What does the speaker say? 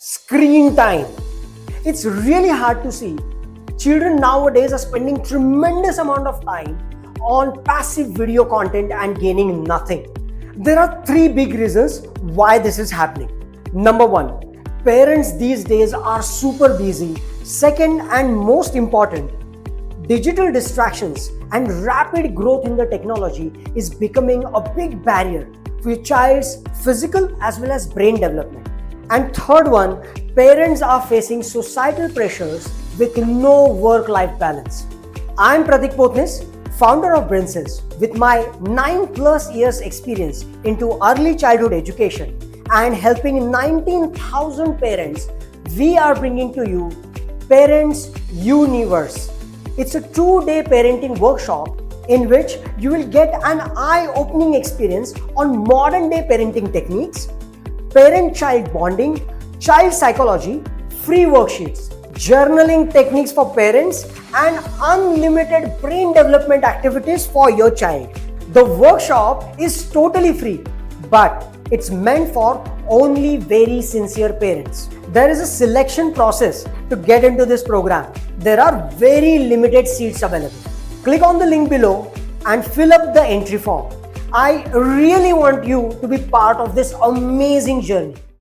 Screen time. It's really hard to see. Children nowadays are spending tremendous amount of time on passive video content and gaining nothing. There are three big reasons why this is happening. Number one, parents these days are super busy. Second and most important, digital distractions and rapid growth in the technology is becoming a big barrier for your child's physical as well as brain development. And third one, parents are facing societal pressures with no work-life balance. I'm Pratik Potnis, founder of BrainCells. With my 9+ years experience into early childhood education and helping 19,000 parents, we are bringing to you Parents YOU-niverse. It's a 2-day parenting workshop in which you will get an eye-opening experience on modern-day parenting techniques, parent-child bonding, child psychology, free worksheets, journaling techniques for parents, and unlimited brain development activities for your child. The workshop is totally free, but it's meant for only very sincere parents. There is a selection process to get into this program. There are very limited seats available. Click on the link below and fill up the entry form. I really want you to be part of this amazing journey.